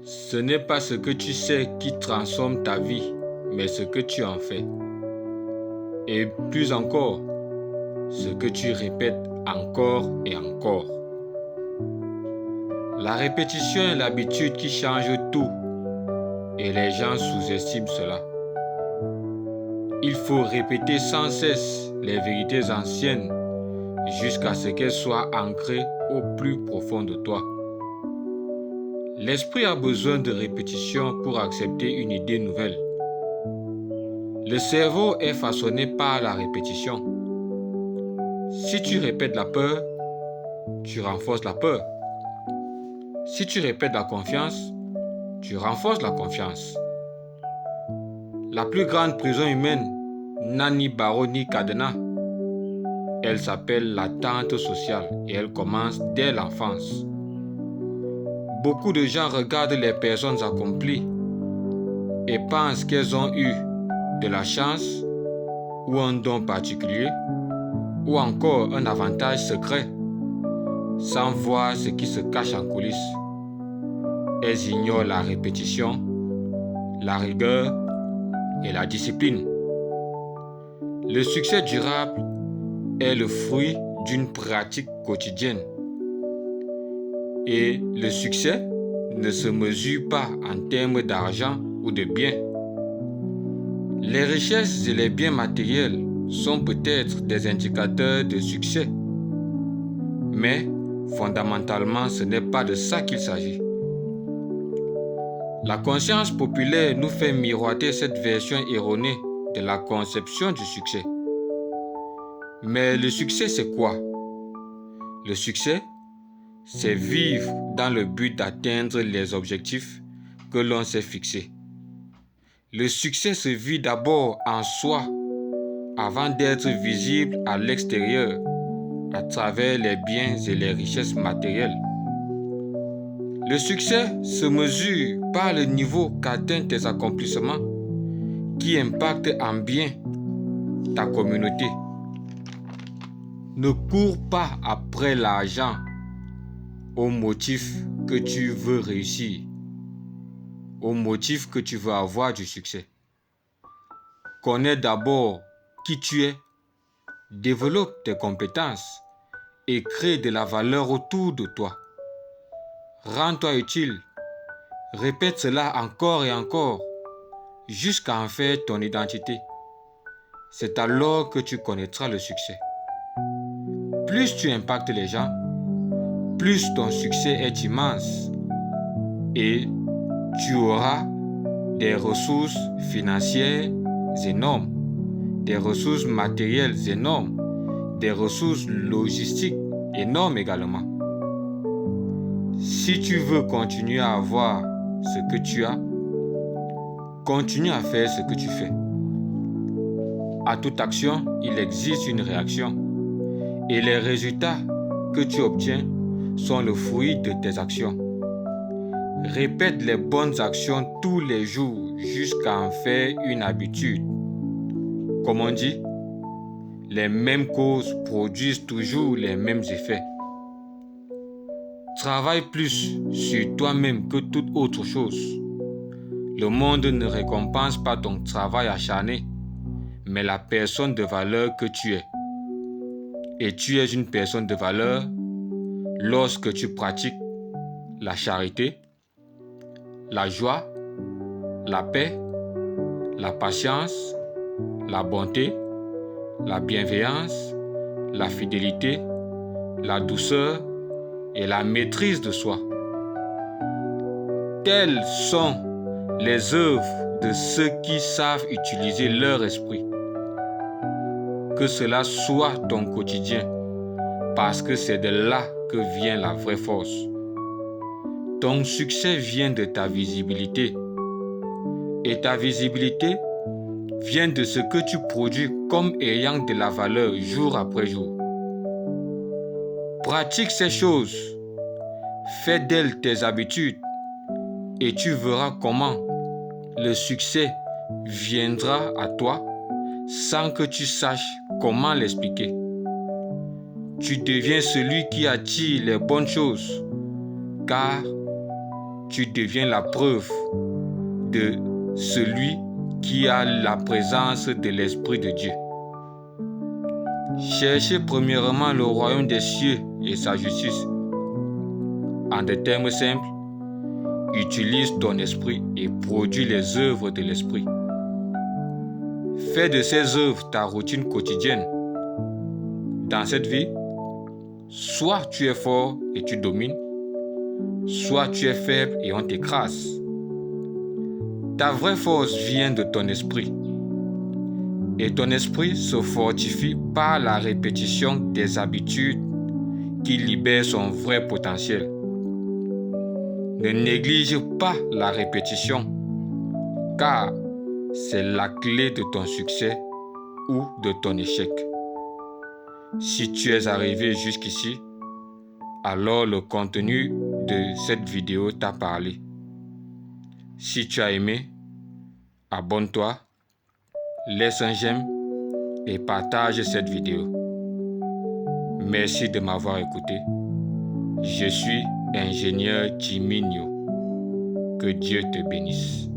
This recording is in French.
Ce n'est pas ce que tu sais qui transforme ta vie, mais ce que tu en fais. Et plus encore, ce que tu répètes encore et encore. La répétition est l'habitude qui change tout et les gens sous-estiment cela. Il faut répéter sans cesse les vérités anciennes jusqu'à ce qu'elles soient ancrées au plus profond de toi. L'esprit a besoin de répétition pour accepter une idée nouvelle. Le cerveau est façonné par la répétition. Si tu répètes la peur, tu renforces la peur. Si tu répètes la confiance, tu renforces la confiance. La plus grande prison humaine n'a ni barreau ni cadenas. Elle s'appelle l'attente sociale et elle commence dès l'enfance. Beaucoup de gens regardent les personnes accomplies et pensent qu'elles ont eu de la chance ou un don particulier ou encore un avantage secret sans voir ce qui se cache en coulisses. Elles ignorent la répétition, la rigueur et la discipline. Le succès durable est le fruit d'une pratique quotidienne. Et le succès ne se mesure pas en termes d'argent ou de biens. Les richesses et les biens matériels sont peut-être des indicateurs de succès. Mais fondamentalement, ce n'est pas de ça qu'il s'agit. La conscience populaire nous fait miroiter cette version erronée de la conception du succès. Mais le succès, c'est quoi? Le succès, c'est vivre dans le but d'atteindre les objectifs que l'on s'est fixés. Le succès se vit d'abord en soi avant d'être visible à l'extérieur à travers les biens et les richesses matérielles. Le succès se mesure par le niveau qu'atteignent tes accomplissements qui impactent en bien ta communauté. Ne cours pas après l'argent au motif que tu veux réussir, au motif que tu veux avoir du succès. Connais d'abord qui tu es, développe tes compétences et crée de la valeur autour de toi. Rends-toi utile, répète cela encore et encore jusqu'à en faire ton identité. C'est alors que tu connaîtras le succès. Plus tu impactes les gens, plus ton succès est immense et tu auras des ressources financières énormes, des ressources matérielles énormes, des ressources logistiques énormes également. Si tu veux continuer à avoir ce que tu as, continue à faire ce que tu fais. À toute action, il existe une réaction et les résultats que tu obtiens sont le fruit de tes actions. Répète les bonnes actions tous les jours jusqu'à en faire une habitude. Comme on dit, les mêmes causes produisent toujours les mêmes effets. Travaille plus sur toi-même que toute autre chose. Le monde ne récompense pas ton travail acharné, mais la personne de valeur que tu es. Et tu es une personne de valeur lorsque tu pratiques la charité, la joie, la paix, la patience, la bonté, la bienveillance, la fidélité, la douceur et la maîtrise de soi. Telles sont les œuvres de ceux qui savent utiliser leur esprit. Que cela soit ton quotidien, parce que c'est de là que vient la vraie force. Ton succès vient de ta visibilité. Et ta visibilité vient de ce que tu produis comme ayant de la valeur jour après jour. Pratique ces choses, fais d'elles tes habitudes et tu verras comment le succès viendra à toi sans que tu saches comment l'expliquer. Tu deviens celui qui attire les bonnes choses car tu deviens la preuve de celui qui a la présence de l'Esprit de Dieu. Cherchez premièrement le royaume des cieux et sa justice. En des termes simples, utilise ton esprit et produis les œuvres de l'esprit. Fais de ces œuvres ta routine quotidienne. Dans cette vie, soit tu es fort et tu domines, soit tu es faible et on t'écrase. Ta vraie force vient de ton esprit. Et ton esprit se fortifie par la répétition des habitudes qui libèrent son vrai potentiel. Ne néglige pas la répétition, car c'est la clé de ton succès ou de ton échec. Si tu es arrivé jusqu'ici, alors le contenu de cette vidéo t'a parlé. Si tu as aimé, abonne-toi, laisse un j'aime et partage cette vidéo. Merci de m'avoir écouté. Je suis ingénieur Jimmy Nyo. Que Dieu te bénisse.